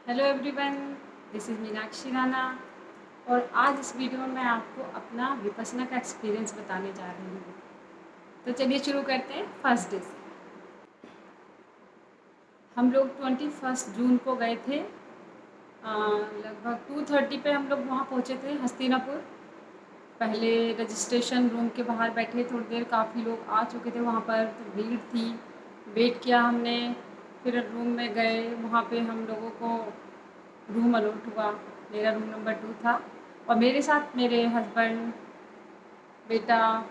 Hello everyone, this is Meenakshi Rana. और आज इस वीडियो में मैं आपको अपना विपश्यना का एक्सपीरियंस बताने जा रही हूँ। तो चलिए शुरू करते हैं फर्स्ट डे से। हम लोग 21 जून को गए थे। लगभग 2:30 पे हम लोग वहाँ पहुँचे थे हस्तिनापुर। पहले रजिस्ट्रेशन रूम के बाहर बैठे थोड़ी देर, काफ़ी लोग आ चुके थे वहाँ पर, तो भीड़ थी। वेट किया हमने, फिर रूम में गए। वहाँ पे हम लोगों को रूम अलॉट हुआ। मेरा रूम नंबर 2 था और मेरे साथ मेरे हस्बैंड, बेटा,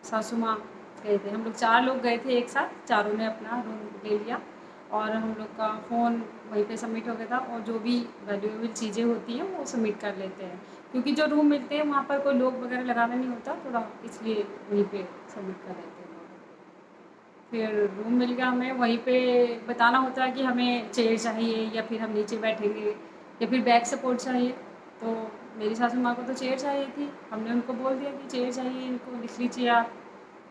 सासू माँ गए थे। हम लोग 4 लोग गए थे एक साथ। चारों ने अपना रूम ले लिया और हम लोग का फ़ोन वहीं पे सबमिट हो गया था। और जो भी वैल्यूएबल चीज़ें होती हैं वो सबमिट कर लेते हैं, क्योंकि जो रूम मिलते हैं वहाँ पर कोई लोग वगैरह लगाना नहीं होता थोड़ा, इसलिए वहीं पे सबमिट कर लेते हैं। फिर रूम मिल गया हमें। वहीं पे बताना होता है कि हमें चेयर चाहिए या फिर हम नीचे बैठेंगे या फिर बैक सपोर्ट चाहिए। तो मेरी सासू माँ को तो चेयर चाहिए थी। हमने उनको बोल दिया कि चेयर चाहिए, इनको लिख लीजिए आप।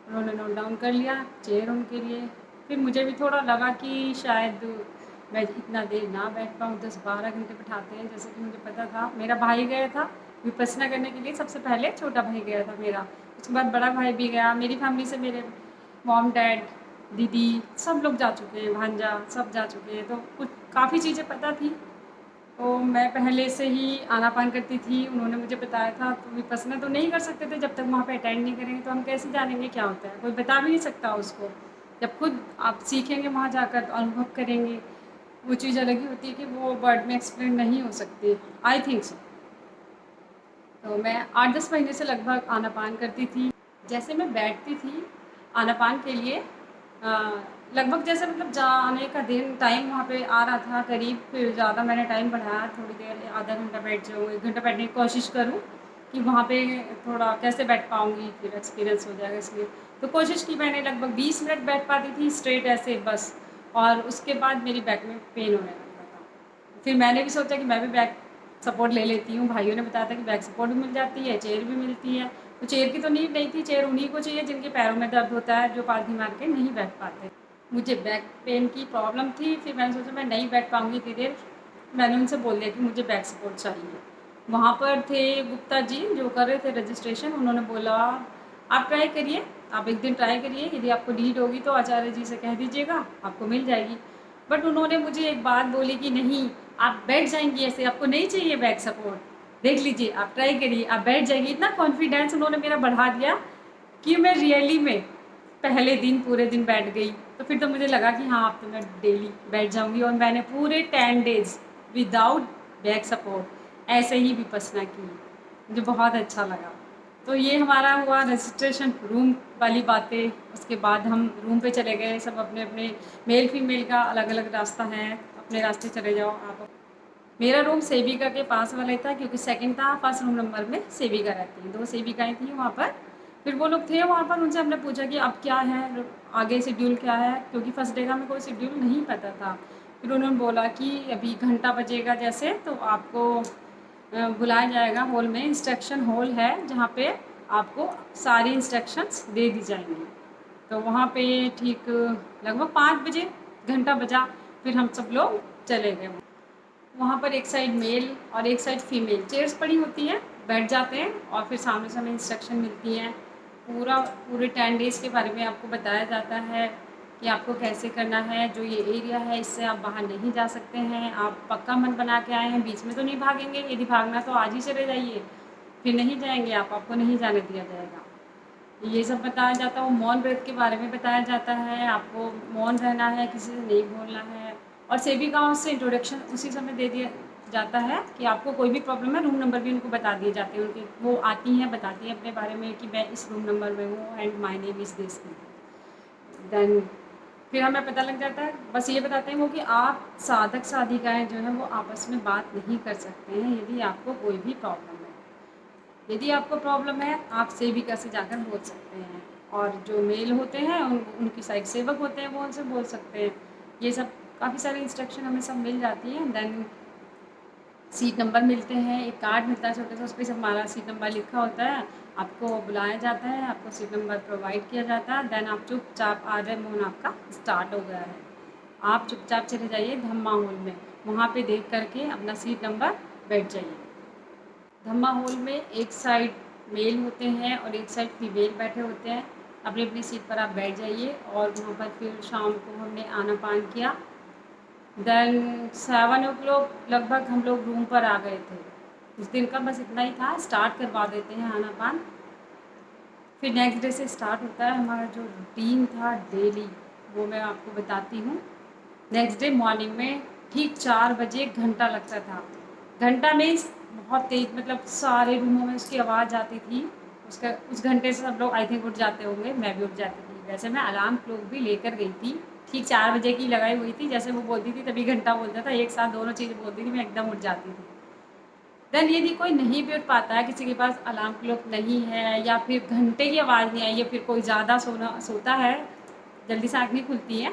उन्होंने नोट डाउन कर लिया चेयर उनके लिए। फिर मुझे भी थोड़ा लगा कि शायद मैं इतना देर ना बैठ पाऊँ, 10-12 घंटे बिठाते हैं जैसे कि मुझे पता था। मेरा भाई गया था विपश्यना करने के लिए, सबसे पहले छोटा भाई गया था मेरा। उसके बाद बड़ा भाई भी गया। मेरी फैमिली से मेरे मॉम डैड, दीदी, सब लोग जा चुके हैं, भांजा सब जा चुके हैं। तो कुछ काफ़ी चीज़ें पता थी। तो मैं पहले से ही आनापान करती थी, उन्होंने मुझे बताया था। तो विपश्यना तो नहीं कर सकते थे जब तक वहाँ पे अटेंड नहीं करेंगे, तो हम कैसे जानेंगे क्या होता है, कोई बता भी नहीं सकता उसको। जब खुद आप सीखेंगे वहाँ जाकर तो अनुभव करेंगे, वो चीज़ अलग ही होती है कि वो वर्ड में एक्सप्लेन नहीं हो सकती। I think so. तो मैं 8-10 महीने से लगभग आनापान करती थी। जैसे मैं बैठती थी आनापान के लिए, लगभग जैसे मतलब जाने का दिन टाइम वहाँ पे आ रहा था करीब, फिर ज़्यादा मैंने टाइम बढ़ाया, थोड़ी देर आधा घंटा बैठ जाऊँ, 1 घंटा बैठने की कोशिश करूँ कि वहाँ पे थोड़ा कैसे बैठ पाऊँगी, फिर एक्सपीरियंस हो जाएगा इसलिए। तो कोशिश की मैंने, लगभग 20 मिनट बैठ पाती थी स्ट्रेट ऐसे बस। और उसके बाद मेरी बैक में पेन होने लगता था। फिर मैंने भी सोचा कि मैं भी बैक सपोर्ट ले लेती हूँ। भाइयों ने बताया था कि बैक सपोर्ट भी मिल जाती है, चेयर भी मिलती है। तो चेयर की तो नीड नहीं थी, चेयर उन्हीं को चाहिए जिनके पैरों में दर्द होता है, जो पालथी मार के नहीं बैठ पाते। मुझे बैक पेन की प्रॉब्लम थी, फिर मैंने सोचा मैं नहीं बैठ पाऊँगी इतनी देर। मैंने उनसे बोल दिया कि मुझे बैक सपोर्ट चाहिए। वहाँ पर थे गुप्ता जी जो कर रहे थे रजिस्ट्रेशन, उन्होंने बोला आप ट्राई करिए, आप एक दिन ट्राई करिए, यदि आपको नीड होगी तो आचार्य जी से कह दीजिएगा, आपको मिल जाएगी। बट उन्होंने मुझे एक बात बोली कि नहीं, आप बैठ जाएंगी ऐसे, आपको नहीं चाहिए बैक सपोर्ट, देख लीजिए, आप ट्राई करिए, आप बैठ जाएंगी। इतना कॉन्फिडेंस उन्होंने मेरा बढ़ा दिया कि मैं रियली में पहले दिन पूरे दिन बैठ गई। तो फिर तो मुझे लगा कि हाँ, अब तो मैं डेली बैठ जाऊंगी। और मैंने पूरे 10 डेज विदाउट बैक सपोर्ट ऐसे ही विपश्यना की। मुझे बहुत अच्छा लगा। तो ये हमारा हुआ रजिस्ट्रेशन रूम वाली बातें। उसके बाद हम रूम पे चले गए, सब अपने अपने, मेल फीमेल का अलग अलग रास्ता है, अपने रास्ते चले जाओ आप। मेरा रूम सेविका के पास वाला ही था, क्योंकि सेकंड था, फर्स्ट रूम नंबर में सेविका रहती हैं, 2 सेविकाएँ थी वहाँ पर। फिर वो लोग थे वहाँ पर, उनसे हमने पूछा कि अब क्या है, आगे शेड्यूल क्या है, क्योंकि फर्स्ट डे का हमें कोई शेड्यूल नहीं पता था। फिर उन्होंने बोला कि अभी घंटा बजेगा जैसे तो आपको बुलाया जाएगा हॉल में। इंस्ट्रक्शन हॉल है जहाँ पे आपको सारी इंस्ट्रक्शंस दे दी जाएंगी। तो वहाँ पे ठीक लगभग 5 बजे घंटा बजा, फिर हम सब लोग चले गए। वहाँ पर एक साइड मेल और एक साइड फीमेल चेयर्स पड़ी होती हैं, बैठ जाते हैं और फिर सामने से हमें इंस्ट्रक्शन मिलती हैं। पूरे 10 डेज़ के बारे में आपको बताया जाता है कि आपको कैसे करना है। जो ये एरिया है इससे आप बाहर नहीं जा सकते हैं, आप पक्का मन बना के आए हैं, बीच में तो नहीं भागेंगे, यदि भागना तो आज ही चले जाइए, फिर नहीं जाएंगे आप, आपको नहीं जाने दिया जाएगा। ये सब बताया जाता है। वो मौन व्रत के बारे में बताया जाता है, आपको मौन रहना है, किसी से नहीं बोलना है। और सेविकाओं से इंट्रोडक्शन उसी समय दे दिया जाता है कि आपको कोई भी प्रॉब्लम है, रूम नंबर भी उनको बता दिए जाते हैं उनके। वो आती हैं, बताती हैं अपने बारे में कि मैं इस रूम नंबर में हूँ and my name is this. Then फिर हमें पता लग जाता है, बस ये बताते हैं वो कि आप साधक साधिकाएँ जो हैं वो आपस में बात नहीं कर सकते हैं यदि आपको कोई भी प्रॉब्लम है। यदि आपको प्रॉब्लम है, आप सेविका से जाकर बोल सकते हैं। और जो मेल होते हैं उनकी साइड सेवक होते हैं, वो उनसे बोल सकते हैं। ये सब काफ़ी सारी इंस्ट्रक्शन हमें सब मिल जाती हैं। देन सीट नंबर मिलते हैं, एक कार्ड मिलता है छोटा सा, उस पर हमारा सीट नंबर लिखा होता है। आपको बुलाया जाता है, आपको सीट नंबर प्रोवाइड किया जाता है। देन आप चुपचाप आ रहे, मौन आपका स्टार्ट हो गया है। आप चुपचाप चले जाइए धम्मा हॉल में, वहाँ पे देख करके अपना सीट नंबर बैठ जाइए। धम्मा हॉल में एक साइड मेल होते हैं और एक साइड फीमेल बैठे होते हैं। अपनी अपनी सीट पर आप बैठ जाइए और वहाँ पर फिर शाम को हमने आना पान किया। देन 7 o'clock लगभग हम लोग रूम पर आ गए थे। उस दिन का बस इतना ही था, स्टार्ट करवा देते हैं आना पान। फिर नेक्स्ट डे से स्टार्ट होता है हमारा जो रूटीन था डेली, वो मैं आपको बताती हूँ। नेक्स्ट डे मॉर्निंग में ठीक 4 बजे घंटा लगता था। घंटा मीन्स बहुत तेज़, मतलब सारे रूमों में उसकी आवाज़ आती थी। उसका उस घंटे से सब लोग आई थिंक उठ जाते होंगे, मैं भी उठ जाती थी। वैसे मैं अलार्म क्लॉक भी लेकर गई थी, ठीक 4 बजे की लगाई हुई थी। जैसे वो बोलती थी तभी घंटा बोलता था, एक साथ दोनों चीज़ें बोलती थी, मैं एकदम उठ जाती थी। देन यदि कोई नहीं भी उठ पाता है, किसी के पास अलार्म क्लॉक नहीं है या फिर घंटे की आवाज़ नहीं आई या फिर कोई ज़्यादा सोता है, जल्दी से आँख नहीं खुलती है,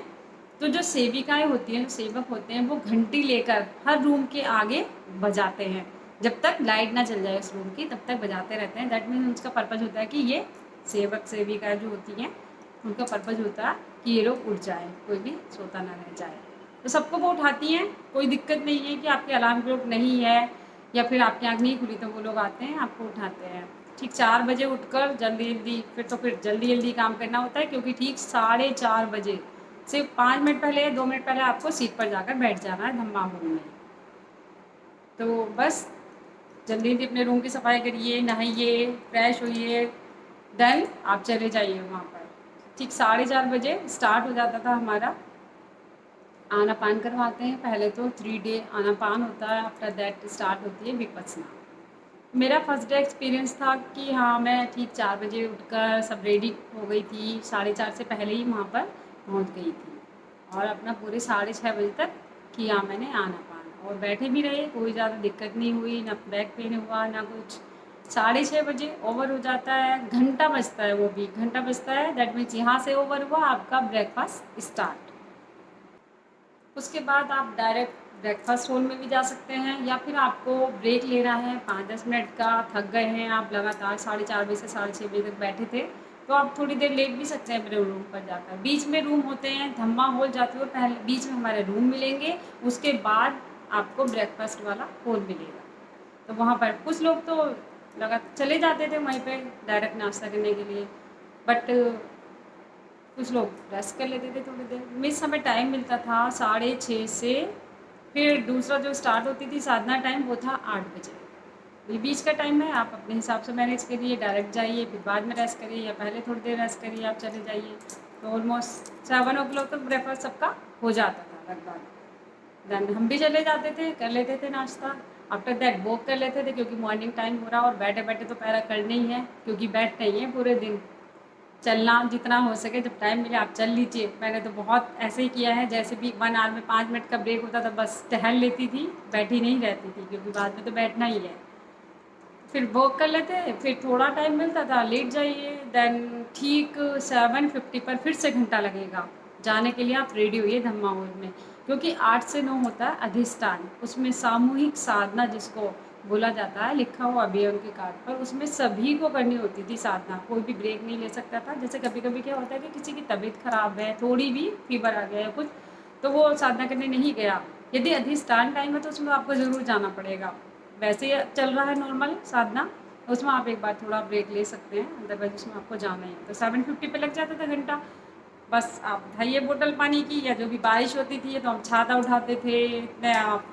तो जो सेविकाएँ होती हैं, जो सेवक होते हैं, वो घंटी लेकर हर रूम के आगे बजाते हैं। जब तक लाइट ना चल जाए उस रूम की तब तक बजाते रहते हैं। दैट मीन्स उसका पर्पज़ होता है कि ये सेवक सेविकाएँ जो होती हैं, उनका पर्पज़ होता है कि ये लोग उठ जाएँ, कोई भी सोता ना रह जाए। तो सबको वो उठाती हैं, कोई दिक्कत नहीं है कि आपके अलार्म क्लॉक नहीं है या फिर आपकी आँख नहीं खुली, तो वो लोग आते हैं, आपको उठाते हैं। ठीक 4 बजे उठकर जल्दी-जल्दी फिर जल्दी-जल्दी काम करना होता है, क्योंकि ठीक 4:30 बजे सिर्फ 5 मिनट पहले या 2 मिनट पहले आपको सीट पर जाकर बैठ जाना है धम्मा हॉल में। तो बस जल्दी-जल्दी अपने रूम की सफाई करिए, नहाइए, फ्रेश होइए, देन आप चले जाइए वहाँ पर। ठीक 4:30 बजे स्टार्ट हो जाता था हमारा। आना पान करवाते हैं। पहले तो 3 डे आना पान होता है, आफ्टर दैट स्टार्ट होती है विपस्सना। मेरा फर्स्ट डे एक्सपीरियंस था कि हाँ, मैं ठीक 4 बजे उठकर सब रेडी हो गई थी, 4:30 से पहले ही वहाँ पर पहुँच गई थी और अपना पूरे 6:30 बजे तक किया मैंने आना पान और बैठे भी रहे, कोई ज़्यादा दिक्कत नहीं हुई, ना बैक पेन हुआ ना कुछ। 6:30 बजे ओवर हो जाता है, घंटा बजता है, वो भी घंटा बजता है, दैट मीन्स यहाँ से ओवर हुआ आपका ब्रेकफास्ट स्टार्ट। उसके बाद आप डायरेक्ट ब्रेकफास्ट हॉल में भी जा सकते हैं या फिर आपको ब्रेक लेना है 5-10 मिनट का, थक गए हैं आप, लगातार 4:30 बजे से 6:30 बजे तक बैठे थे, तो आप थोड़ी देर लेट भी सकते हैं अपने रूम पर जाकर। बीच में रूम होते हैं, धम्मा हॉल जाते हुए पहले बीच में हमारे रूम मिलेंगे, उसके बाद आपको ब्रेकफास्ट वाला हॉल मिलेगा। तो वहाँ पर कुछ लोग तो लगा चले जाते थे वहीं पे डायरेक्ट नाश्ता करने के लिए, बट कुछ लोग रेस्ट कर लेते थे थोड़ी देर। मिस हमें टाइम मिलता था 6:30 से, फिर दूसरा जो स्टार्ट होती थी साधना टाइम, वो था 8 बजे। ये बीच का टाइम है, आप अपने हिसाब से मैनेज करिए, डायरेक्ट जाइए फिर बाद में रेस्ट करिए या पहले थोड़ी देर रेस्ट करिए, आप चले जाइए। तो ऑलमोस्ट 7 o'clock तक ब्रेकफास्ट सबका हो जाता था लगभग। देन हम भी चले जाते थे, कर लेते थे नाश्ता। आफ्टर दैट वॉक कर लेते थे, क्योंकि मॉर्निंग टाइम हो रहा और बैठे बैठे तो पैरा करना ही है, क्योंकि बैठ नहीं है पूरे दिन। चलना जितना हो सके, जब टाइम मिले आप चल लीजिए। मैंने तो बहुत ऐसे ही किया है, जैसे भी 1 आवर में 5 मिनट का ब्रेक होता था बस टहल लेती थी, बैठी नहीं रहती थी, क्योंकि बाद में तो बैठना ही है। फिर वॉक कर लेते, फिर थोड़ा टाइम मिलता था लेट जाइए। देन ठीक 7:50 पर फिर से घंटा लगेगा जाने के लिए, आप रेडी होइए धम्मा हॉल में, क्योंकि 8 से 9 होता है अधिष्ठान। उसमें सामूहिक साधना जिसको बोला जाता है, लिखा हुआ भी है उनके कार्ड पर, उसमें सभी को करनी होती थी साधना, कोई भी ब्रेक नहीं ले सकता था। जैसे कभी कभी क्या होता है कि किसी की तबीयत खराब है, थोड़ी भी फीवर आ गया है कुछ, तो वो साधना करने नहीं गया, यदि अधिष्ठान टाइम है तो उसमें आपको ज़रूर जाना पड़ेगा। वैसे चल रहा है नॉर्मल साधना, उसमें आप एक बार थोड़ा ब्रेक ले सकते हैं, अदरवाइज उसमें आपको जाना ही है। तो 7:50 पे लग जाता था घंटा। बस आप उठाइए बोतल पानी की, या जो भी बारिश होती थी तो हम छाता उठाते थे, इतने आप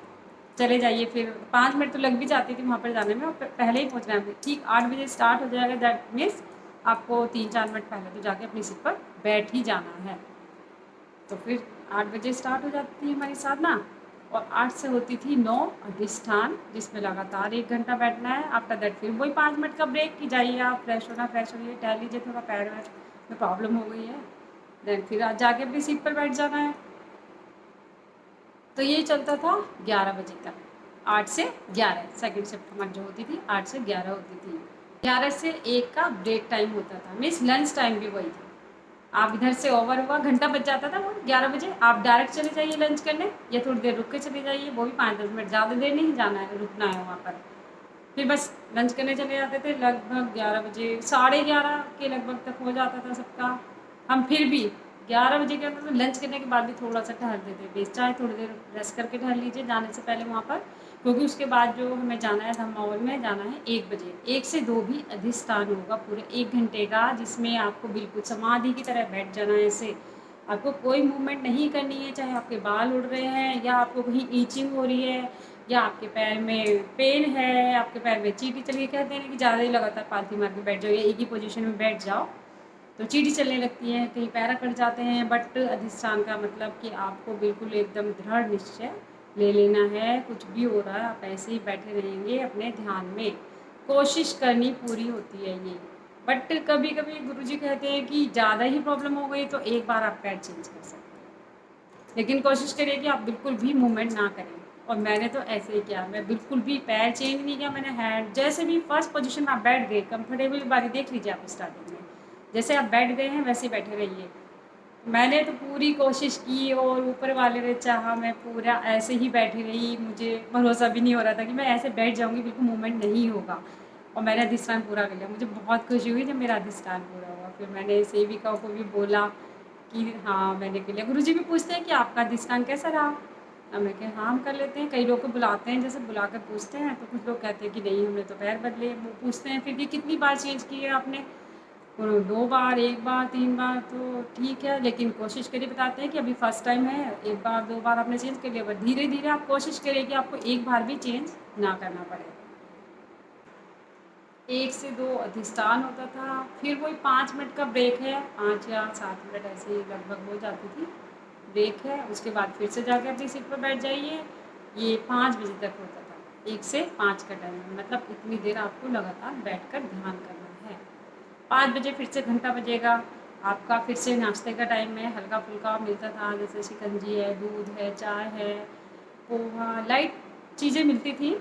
चले जाइए। फिर 5 मिनट तो लग भी जाती थी वहाँ पर जाने में, और पहले ही पहुँचना है। ठीक 8 बजे स्टार्ट हो जाएगा, दैट मीन्स आपको 3-4 मिनट पहले तो जाके अपनी सीट पर बैठ ही जाना है। तो फिर 8 बजे स्टार्ट हो जाती थी हमारी साधना, और 8 से होती थी 9 अधिष्ठान, जिसमें लगातार 1 घंटा बैठना है। आफ्टर दैट फिर वही 5 मिनट का ब्रेक कि जाइए आप फ्रेश होइए, टहल लीजिए, थोड़ा पैर वैर में प्रॉब्लम हो गई है, देन फिर आज जाके अपनी सीट पर बैठ जाना है। तो ये चलता था 11 बजे तक, 8 से 11 सेकेंड शिफ्ट हमारी जो होती थी 8 से 11 होती थी। 11 से 1 का ब्रेक टाइम होता था, मीन्स लंच टाइम भी वही था। आप इधर से ओवर हुआ, घंटा बज जाता था वो 11 बजे, आप डायरेक्ट चले जाइए लंच करने, या थोड़ी देर रुक के चले जाइए, वो भी 5-10 मिनट, ज़्यादा देर नहीं जाना है, रुकना है वहाँ पर। फिर बस लंच करने चले जाते थे, लगभग 11 बजे, 11:30 के लगभग तक हो जाता था सबका। हम फिर भी 11 बजे के अंदर तो लंच करने के बाद भी थोड़ा सा टहल देते हैं, बेस चाहे थोड़ी देर रेस्ट करके टहल लीजिए जाने से पहले वहाँ पर, क्योंकि उसके बाद जो हमें जाना है धम्मा हॉल में जाना है 1 बजे। 1 से 2 भी अधिष्ठान होगा पूरे 1 घंटे का, जिसमें आपको बिल्कुल समाधि की तरह बैठ जाना है। ऐसे आपको कोई मूवमेंट नहीं करनी है, चाहे आपके बाल उड़ रहे हैं या आपको कहीं ईचिंग हो रही है या आपके पैर में पेन है, आपके पैर में चींटी चल रही है। कहते हैं कि ज़्यादा ही लगातार पालथी मार के बैठ जाओ या एक ही पोजीशन में बैठ जाओ तो चींटी चलने लगती है, कहीं पैरा कट जाते हैं। बट अधिष्ठान का मतलब कि आपको बिल्कुल एकदम दृढ़ निश्चय ले लेना है। कुछ भी हो रहा है आप ऐसे ही बैठे रहेंगे अपने ध्यान में, कोशिश करनी पूरी होती है ये। बट कभी कभी गुरुजी कहते हैं कि ज़्यादा ही प्रॉब्लम हो गई तो एक बार आप पैर चेंज कर सकते हैं, लेकिन कोशिश करिए कि आप बिल्कुल भी मूवमेंट ना करें। और मैंने तो ऐसे ही किया, मैं बिल्कुल भी पैर चेंज नहीं किया। मैंने हैंड जैसे भी फर्स्ट पोजीशन में आप बैठ गए, कंफर्टेबल बारी देख लीजिए आप स्टार्टिंग में, जैसे आप बैठ गए हैं वैसे ही बैठे रहिए। मैंने तो पूरी कोशिश की और ऊपर वाले ने चाहा मैं पूरा ऐसे ही बैठी रही। मुझे भरोसा भी नहीं हो रहा था कि मैं ऐसे बैठ जाऊंगी, बिल्कुल मूवमेंट नहीं होगा। और मैंने अधिष्ठान पूरा कर लिया। मुझे बहुत खुशी हुई जब मेरा अधिष्ठान पूरा हुआ। फिर मैंने सेविकाओं को भी बोला कि हाँ मैंने कर लिया। गुरुजी भी पूछते हैं कि आपका अधिष्ठान कैसा रहा। अब मैं कहा हाँ हम कर लेते हैं। कई लोग को बुलाते हैं, जैसे बुलाकर पूछते हैं, तो कुछ लोग कहते हैं कि नहीं हमने तो पैर बदले। वो पूछते हैं फिर कि कितनी बार चेंज किए आपने, 2 बार, 1 बार, 3 बार तो ठीक है, लेकिन कोशिश करिए। बताते हैं कि अभी फर्स्ट टाइम है, 1 बार 2 बार आपने चेंज कर लिया, बट धीरे धीरे आप कोशिश करिए कि आपको 1 बार भी चेंज ना करना पड़े। 1 से 2 अधिष्ठान होता था, फिर वही 5 मिनट का ब्रेक है, 5 या 7 मिनट ऐसे ही लगभग हो जाती थी ब्रेक है। उसके बाद फिर से जाके अपनी सीट पर बैठ जाइए। ये 5 बजे तक होता था, 1 से 5 का टाइम है, मतलब इतनी देर आपको लगातार बैठकर ध्यान करना है। 5 बजे फिर से घंटा बजेगा, आपका फिर से नाश्ते का टाइम है। हल्का फुल्का मिलता था, जैसे शिकंजी है, दूध है, चाय है, पोहा, लाइट चीज़ें मिलती थी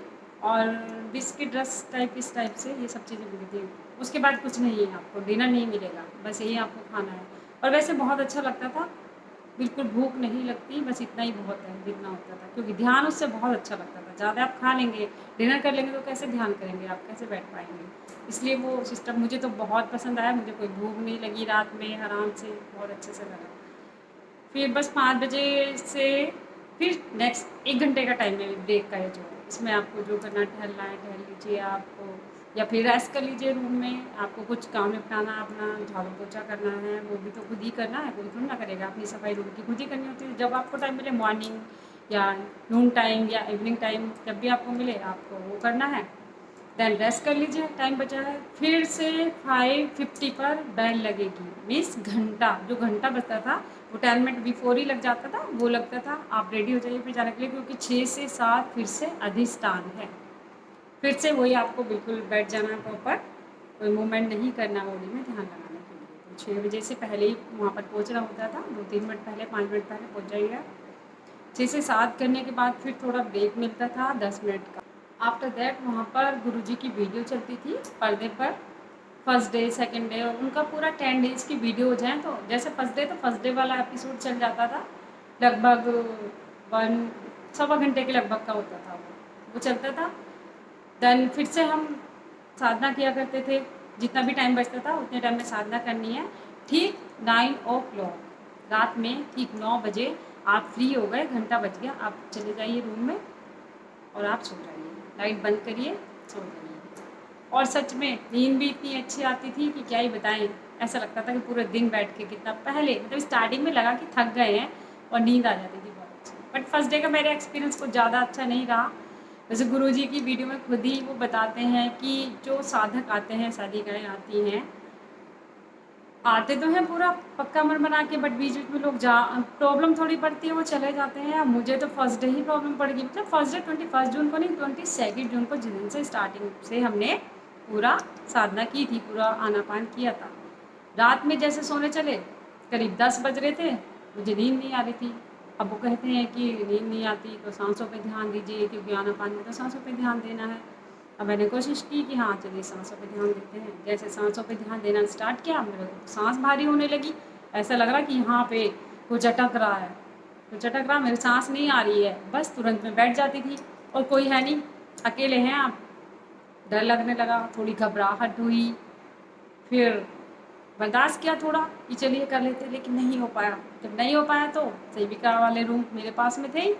और बिस्किट रस टाइप इस टाइप से ये सब चीज़ें मिलती थी। उसके बाद कुछ नहीं है, आपको डिनर नहीं मिलेगा, बस यही आपको खाना है। और वैसे बहुत अच्छा लगता था, बिल्कुल भूख नहीं लगती, बस इतना ही बहुत है जितना होता था, क्योंकि ध्यान उससे बहुत अच्छा लगता था। ज़्यादा आप खा लेंगे, डिनर कर लेंगे तो कैसे ध्यान करेंगे आप, कैसे बैठ पाएंगे। इसलिए वो सिस्टम मुझे तो बहुत पसंद आया। मुझे कोई भूख नहीं लगी, रात में आराम से बहुत अच्छे से लगा। फिर बस 5 बजे से फिर नेक्स्ट 1 घंटे का टाइम है ब्रेक का है जो, इसमें आपको जो करना टहलना है टहल लीजिए आपको, या फिर रेस्ट कर लीजिए रूम में। आपको कुछ काम निपटाना, अपना झाड़ू पोछा करना है, वो भी तो खुद ही करना है, कोई थोड़ी ना करेगा। अपनी सफाई रूम की खुद ही करनी होती है। जब आपको टाइम मिले, मॉर्निंग या नून टाइम या इवनिंग टाइम, जब भी आपको मिले आपको वो करना है। देन रेस्ट कर लीजिए, टाइम बचा है। फिर से 5:50 पर बेल लगेगी, मीन्स घंटा, जो घंटा बजता था वो 10 मिनट बिफोर ही लग जाता था, वो लगता था। आप रेडी हो जाइए फिर जाने के लिए, क्योंकि 6 से 7 फिर से अधिष्ठान है। फिर से वही आपको बिल्कुल बैठ जाना है प्रॉपर, कोई मूवमेंट नहीं करना बॉडी में ध्यान लगाने के लिए। तो 6 बजे से पहले ही वहाँ पर पहुँचना होता था, 2-3 मिनट पहले, 5 मिनट पहले पहुँच जाइएगा। 6 से 7 करने के बाद फिर थोड़ा ब्रेक मिलता था 10 मिनट का। आफ्टर दैट वहाँ पर गुरुजी की वीडियो चलती थी पर्दे पर, फर्स्ट डे, सेकंड डे, और उनका पूरा 10 डेज़ की वीडियो हो जाए। तो जैसे फर्स्ट डे, तो फर्स्ट डे वाला एपिसोड चल जाता था, लगभग 1 सवा घंटे के लगभग का होता था वो चलता था। देन फिर से हम साधना किया करते थे, जितना भी टाइम बचता था उतने टाइम में साधना करनी है। ठीक 9 o'clock रात में, ठीक 9 बजे आप फ्री हो गए, घंटा बज गया, आप चले जाइए रूम में और आप सो जाइए, लाइट बंद करिए, सो जाइए। और सच में नींद भी इतनी अच्छी आती थी कि क्या ही बताएं। ऐसा लगता था कि पूरे दिन बैठ के, कितना पहले मतलब स्टार्टिंग में लगा कि थक गए हैं और नींद आ जाती थी बहुत अच्छी। बट फर्स्ट डे का मेरा एक्सपीरियंस कुछ ज़्यादा अच्छा नहीं रहा। जैसे गुरुजी की वीडियो में खुद ही वो बताते हैं कि जो साधक आते हैं, साधिकाएँ आती हैं, आते तो हैं पूरा पक्का मन बना के, बट बीच बीच में लोग जा प्रॉब्लम थोड़ी पड़ती है, वो चले जाते हैं। मुझे तो फर्स्ट डे ही प्रॉब्लम पड़ गई, मतलब फर्स्ट डे 21 जून को नहीं, 22 जून को, जिस दिन से स्टार्टिंग से हमने पूरा साधना की थी, पूरा आनापान किया था। रात में जैसे सोने चले, करीब 10 बज रहे थे, मुझे नींद नहीं आ रही थी। अब वो कहते हैं कि नींद नहीं आती तो सांसों पे ध्यान दीजिए, क्योंकि आनापान में तो सांसों पे ध्यान देना है। अब मैंने कोशिश की कि हाँ चलिए सांसों पे ध्यान देते हैं। जैसे सांसों पे ध्यान देना स्टार्ट किया, मेरे को सांस भारी होने लगी। ऐसा लग रहा कि यहाँ पे कुछ अटक रहा है, कुछ अटक रहा, मेरी सांस नहीं आ रही है। बस तुरंत में बैठ जाती थी, और कोई है नहीं, अकेले हैं आप। डर लगने लगा, थोड़ी घबराहट हुई। फिर बर्दाश्त किया थोड़ा कि चलिए कर लेते, लेकिन नहीं हो पाया। जब नहीं हो पाया तो सेविका वाले रूम मेरे पास में थे ही,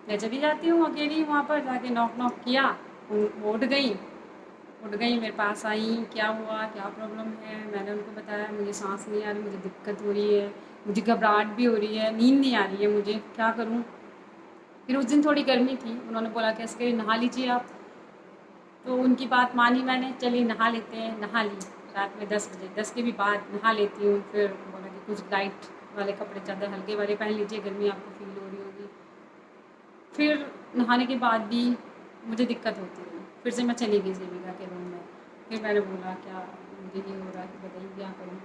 मैं चली जाती हूँ अकेली वहाँ पर जाके नॉक नॉक किया। वो उठ गई मेरे पास आई, क्या हुआ, क्या प्रॉब्लम है। मैंने उनको बताया मुझे सांस नहीं आ रही, मुझे दिक्कत हो रही है, मुझे घबराहट भी हो रही है, नींद नहीं आ रही है, मुझे क्या करूँ। फिर उस दिन थोड़ी गर्मी थी, उन्होंने बोला कि इसके नहा लीजिए आप। तो उनकी बात मानी मैंने, चलिए नहा लेते हैं। नहा ली रात में 10 बजे, 10 के भी बाद नहा लेती हूँ। फिर बोला कि कुछ लाइट वाले कपड़े ज़्यादा हल्के वाले पहन लीजिए, गर्मी आपको फील हो रही होगी। फिर नहाने के बाद भी मुझे दिक्कत होती रही, फिर से मैं चली गई सेविका के रूम में। फिर मैंने बोला क्या मुझे ये हो रहा है, कि बताइए क्या करूँ।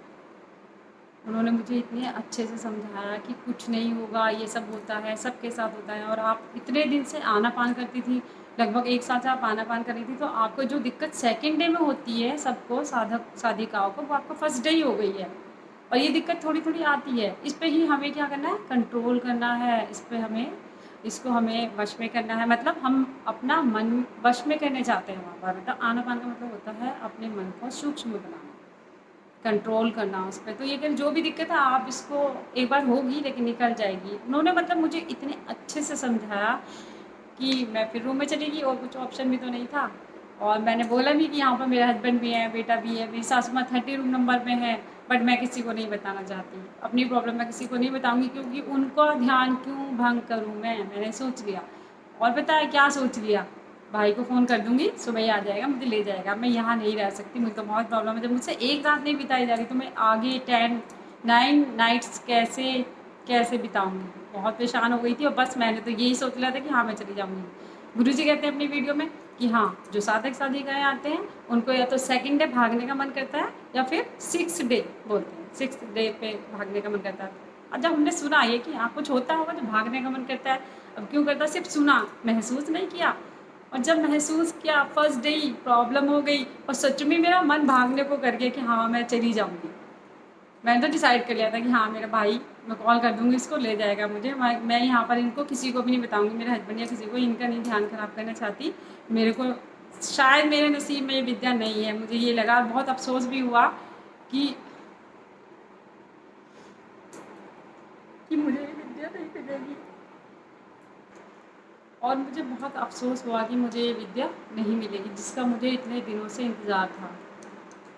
उन्होंने मुझे इतने अच्छे से समझाया कि कुछ नहीं होगा, ये सब होता है, सबके साथ होता है। और आप इतने दिन से आनापान करती थी, लगभग 1 साल से आप आनापान कर रही थी, तो आपको जो दिक्कत सेकंड डे में होती है सबको, साधक साधिकाओं को, वो आपको फर्स्ट डे ही हो गई है। और ये दिक्कत थोड़ी थोड़ी आती है, इस पे ही हमें क्या करना है, कंट्रोल करना है। इसको हमें वश में करना है। मतलब हम अपना मन वश में करने जाते हैं वहाँ पर। मतलब आनापान का मतलब होता है अपने मन को सूक्ष्म बनाना, कंट्रोल करना उस पे। तो ये कि जो भी दिक्कत है आप इसको, एक बार होगी लेकिन निकल जाएगी। उन्होंने मतलब मुझे इतने अच्छे से समझाया कि मैं फिर रूम में चली गई, और कुछ ऑप्शन भी तो नहीं था। और मैंने बोला भी कि यहाँ पर मेरे हस्बैंड भी हैं, बेटा भी है, मेरी सासू माँ 30 रूम नंबर में है। बट मैं किसी को नहीं बताना चाहती अपनी प्रॉब्लम, मैं किसी को नहीं बताऊँगी, क्योंकि उनका ध्यान क्यों भंग करूँ मैंने सोच लिया। और पता है क्या सोच लिया, भाई को फ़ोन कर दूँगी, सुबह ही आ जाएगा, मुझे ले जाएगा। मैं यहाँ नहीं रह सकती, मुझे तो बहुत प्रॉब्लम है। जब मुझसे एक रात नहीं बिताई जा रही तो मैं आगे 9 नाइट्स कैसे कैसे बिताऊँगी। बहुत परेशान हो गई थी, और बस मैंने तो यही सोच लिया था कि हाँ मैं चली जाऊँगी। गुरुजी कहते हैं अपनी वीडियो में कि हाँ, जो साधक साधिकाएँ आते हैं उनको या तो सेकंड डे भागने का मन करता है, या फिर 6th डे बोलते हैं, 6th डे पे भागने का मन करता है। और जब हमने सुना ये कि हाँ कुछ होता होगा जो भागने का मन करता है, अब क्यों करता है, सिर्फ सुना, महसूस नहीं किया। और जब महसूस किया फर्स्ट डे ही प्रॉब्लम हो गई, और सच में मेरा मन भागने को कर गया कि हाँ मैं चली जाऊँगी। मैंने तो डिसाइड कर लिया था कि हाँ मेरा भाई, मैं कॉल कर दूँगी, इसको ले जाएगा मुझे। मैं यहाँ पर इनको किसी को भी नहीं बताऊँगी, मेरे हस्बैंड या किसी को, इनका नहीं ध्यान ख़राब करना चाहती। मेरे को शायद मेरे नसीब में ये विद्या नहीं है, मुझे ये लगा। बहुत अफसोस भी हुआ कि मुझे ये विद्या नहीं मिलेगी, और मुझे बहुत अफसोस हुआ कि मुझे ये विद्या नहीं मिलेगी, जिसका मुझे इतने दिनों से इंतज़ार था।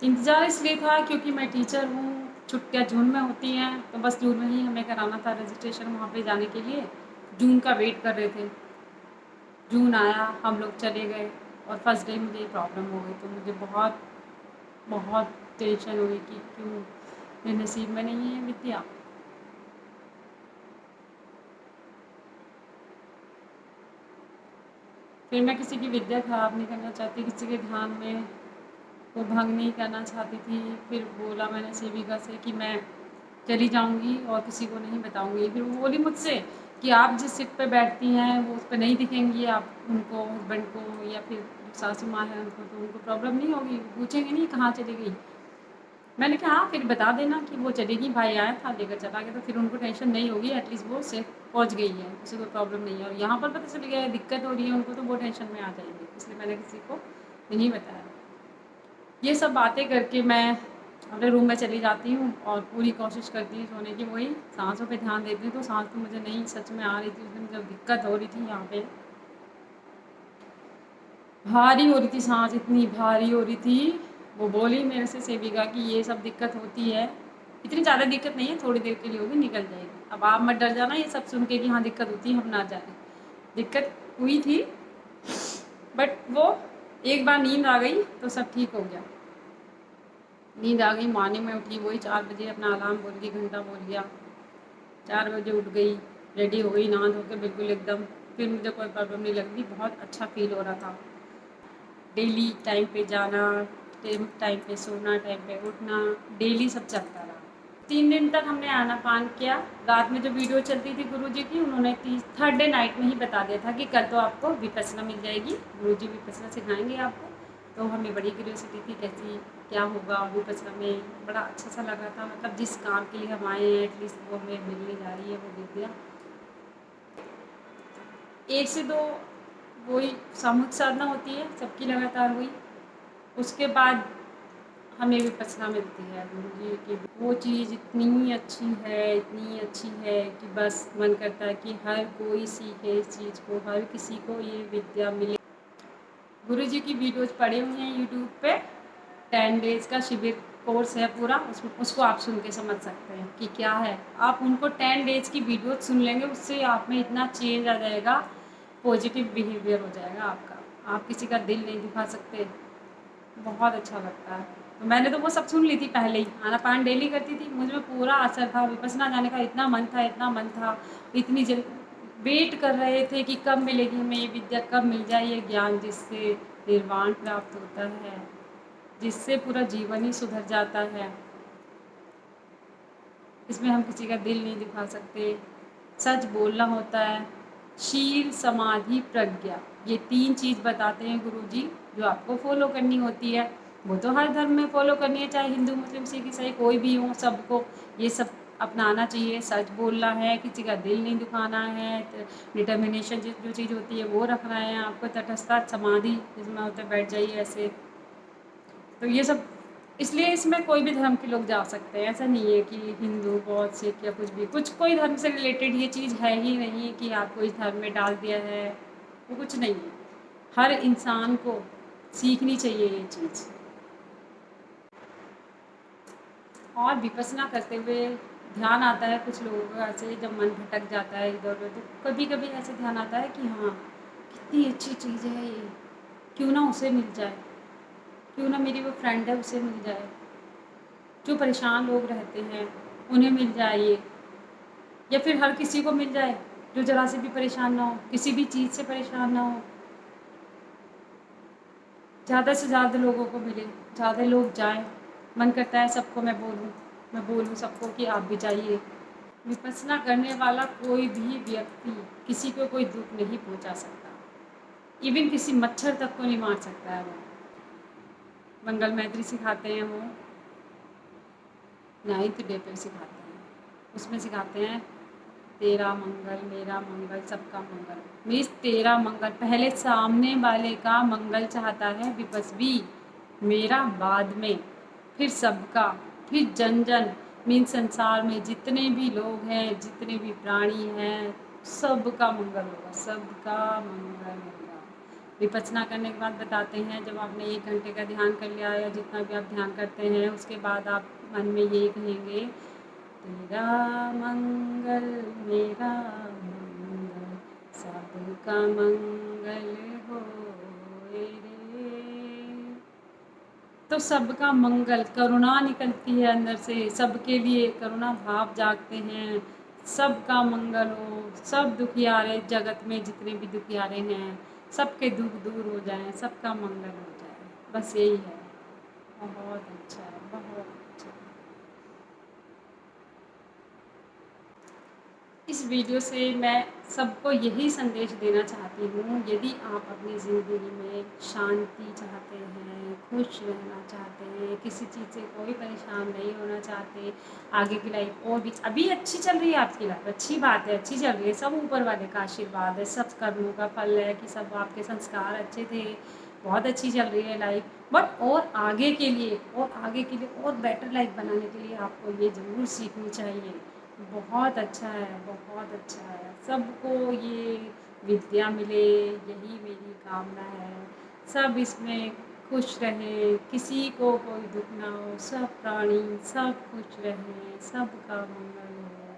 इंतज़ार इसलिए था क्योंकि मैं टीचर हूँ, छुट्टियाँ जून में होती हैं, तो बस जून में ही हमें कराना था रजिस्ट्रेशन वहाँ पे जाने के लिए। जून का वेट कर रहे थे, जून आया, हम लोग चले गए, और फर्स्ट डे मुझे प्रॉब्लम हो गई। तो मुझे बहुत बहुत टेंशन हुई कि क्यों मेरे नसीब में नहीं है विद्या। फिर मैं किसी की विद्या ख़राब नहीं करना चाहती, किसी के ध्यान में वो भंग नहीं करना चाहती थी। फिर बोला मैंने सेविका से कि मैं चली जाऊँगी और किसी को नहीं बताऊँगी। फिर वो बोली मुझसे कि आप जिस सीट पे बैठती हैं वो उस पे नहीं दिखेंगी, आप उनको, हस्बैंड को या फिर सासू माँ है उनको, तो उनको प्रॉब्लम नहीं होगी, पूछेंगे नहीं कहाँ चली गई। मैंने कहा हाँ फिर बता देना कि वो चलेगी, भाई आया था लेकर चला गया, तो फिर उनको टेंशन नहीं होगी, एटलीस्ट वो सेफ पहुँच गई है, उसे कोई प्रॉब्लम नहीं है। और यहाँ पर पता चल गया है दिक्कत हो रही है उनको, तो वो टेंशन में आ जाएगी, इसलिए मैंने किसी को नहीं बताया। ये सब बातें करके मैं अपने रूम में चली जाती हूँ, और पूरी कोशिश करती हूँ सोने की। वही सांसों पे ध्यान देती हूँ, तो सांस तो मुझे नहीं सच में आ रही थी। उस दिन जब दिक्कत हो रही थी यहाँ पे, भारी हो रही थी सांस, इतनी भारी हो रही थी। वो बोली मेरे से सेविका कि ये सब दिक्कत होती है, इतनी ज़्यादा दिक्कत नहीं है, थोड़ी देर के लिए होगी, निकल जाएगी। अब आप मत डर जाना ये सब सुन के कि हाँ दिक्कत होती है, हम ना जाए। दिक्कत हुई थी, बट वो एक बार नींद आ गई तो सब ठीक हो गया। नींद आ गई, मॉर्निंग में उठी, वही 4 बजे अपना अलार्म बोल के घंटा बोल लिया, 4 बजे उठ गई, रेडी हो गई, नहा धो के बिल्कुल एकदम। फिर मुझे कोई प्रॉब्लम नहीं लग रही, बहुत अच्छा फील हो रहा था। डेली टाइम पे जाना, टाइम पे सोना, टाइम पे उठना, डेली सब चलता रहा। 3 दिन तक हमने आनापान किया। रात में जो वीडियो चलती थी गुरुजी की, उन्होंने 3rd डे नाइट में ही बता दिया था कि कल तो आपको विपस्सना मिल जाएगी, गुरुजी विपस्सना सिखाएंगे आपको। तो हमें बड़ी क्यूरियोसिटी थी कैसी क्या होगा विपस्सना में, बड़ा अच्छा सा लगा था। मतलब जिस काम के लिए हम आए हैं एटलीस्ट वो हमें मिलने जा रही है वो विद्या। 1 से 2 वही सामूहिक साधना होती है सबकी लगातार हुई। उसके बाद हमें विपස්සना मिलती है गुरु जी की। वो चीज़ इतनी अच्छी है कि बस मन करता है कि हर कोई सीखे इस चीज़ को, हर किसी को ये विद्या मिले। गुरु जी की वीडियोज़ पड़े हुए हैं यूट्यूब पे। 10 डेज़ का शिविर कोर्स है पूरा, उसको आप सुन के समझ सकते हैं कि क्या है। आप उनको 10 डेज़ की वीडियो सुन लेंगे, उससे आप में इतना चेंज आ जाएगा, पॉजिटिव बिहेवियर हो जाएगा आपका। आप किसी का दिल नहीं दुखा सकते। बहुत अच्छा लगता है। तो मैंने तो वो सब सुन ली थी पहले ही, आनापान डेली करती थी, मुझ में पूरा असर था। विपස්සना जाने का इतना मन था, इतनी जल वेट कर रहे थे कि कब मिलेगी हमें ये विद्या, कब मिल जाए ये ज्ञान जिससे निर्वाण प्राप्त होता है, जिससे पूरा जीवन ही सुधर जाता है। इसमें हम किसी का दिल नहीं दुखा सकते, सच बोलना होता है, शील समाधि प्रज्ञा, ये 3 चीज़ बताते हैं गुरुजी जो आपको फॉलो करनी होती है। वो तो हर धर्म में फॉलो करनी है, चाहे हिंदू मुस्लिम सिख ईसाई कोई भी हो, सबको ये सब अपनाना चाहिए। सच बोलना है, किसी का दिल नहीं दुखाना है, डिटर्मिनेशन जो चीज़ होती है वो रखना है आपको, तटस्थता समाधि जिसमें होते बैठ जाइए ऐसे। तो ये सब इसलिए इसमें कोई भी धर्म के लोग जा सकते हैं। ऐसा नहीं है कि हिंदू बौद्ध सिख या कुछ भी, कुछ कोई धर्म से रिलेटेड ये चीज़ है ही नहीं कि आपको इस धर्म में डाल दिया है, वो कुछ नहीं है। हर इंसान को सीखनी चाहिए ये चीज़। और विपස්සना करते हुए ध्यान आता है कुछ लोगों का, ऐसे जब मन भटक जाता है इधर उधर, तो कभी कभी ऐसे ध्यान आता है कि हाँ कितनी अच्छी चीज़ है ये, क्यों ना उसे मिल जाए, क्यों ना मेरी वो फ्रेंड है उसे मिल जाए, जो परेशान लोग रहते हैं उन्हें मिल जाए ये, या फिर हर किसी को मिल जाए जो ज़रा से भी परेशान ना हो, किसी भी चीज़ से परेशान ना हो। ज़्यादा से ज़्यादा लोगों को मिले, ज़्यादा लोग जाएं। मन करता है सबको मैं बोलूँ सबको कि आप भी जाइए। विपස්සना करने वाला कोई भी व्यक्ति किसी को कोई दुख नहीं पहुंचा सकता, इवन किसी मच्छर तक को नहीं मार सकता है वो। मंगल मैत्री सिखाते हैं वो, 9th डे पे सिखाते हैं। उसमें सिखाते हैं तेरा मंगल मेरा मंगल सबका मंगल। मीन्स तेरा मंगल, पहले सामने वाले का मंगल चाहता है विपस्वी, मेरा बाद में, फिर सबका, फिर जन जन। मीन्स संसार में जितने भी लोग हैं, जितने भी प्राणी हैं, सबका मंगल होगा, सबका मंगल होगा। विपස්සना करने के बाद बताते हैं, जब आपने 1 घंटे का ध्यान कर लिया या जितना भी आप ध्यान करते हैं, उसके बाद आप मन में ये कहेंगे तेरा मंगल मेरा मंगल सबका मंगल होए रे। तो सबका मंगल, करुणा निकलती है अंदर से, सबके लिए करुणा भाव जागते हैं। सबका मंगल हो, सब दुखियारे जगत में जितने भी दुखियारे हैं सबके दुख दूर हो जाएं, सबका मंगल हो जाए, बस यही है। बहुत अच्छा है, बहुत अच्छा। इस वीडियो से मैं सबको यही संदेश देना चाहती हूँ, यदि आप अपनी ज़िंदगी में शांति चाहते हैं, खुश रहना चाहते हैं, किसी चीज़ से कोई परेशान नहीं होना चाहते, आगे की लाइफ और भी अभी अच्छी चल रही है आपकी लाइफ, अच्छी बात है, अच्छी चल रही है, सब ऊपर वाले का आशीर्वाद है, सब कर्मों का फल है कि सब आपके संस्कार अच्छे थे, बहुत अच्छी चल रही है लाइफ। बट और आगे के लिए और बेटर लाइफ बनाने के लिए आपको ये ज़रूर सीखनी चाहिए। बहुत अच्छा है, बहुत अच्छा है। सबको ये विद्या मिले, यही मेरी कामना है। सब इसमें खुश रहें, किसी को कोई दुख ना हो, सब प्राणी सब खुश रहें, सबका मंगल हो,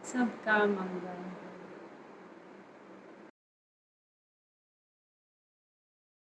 सबका मंगल।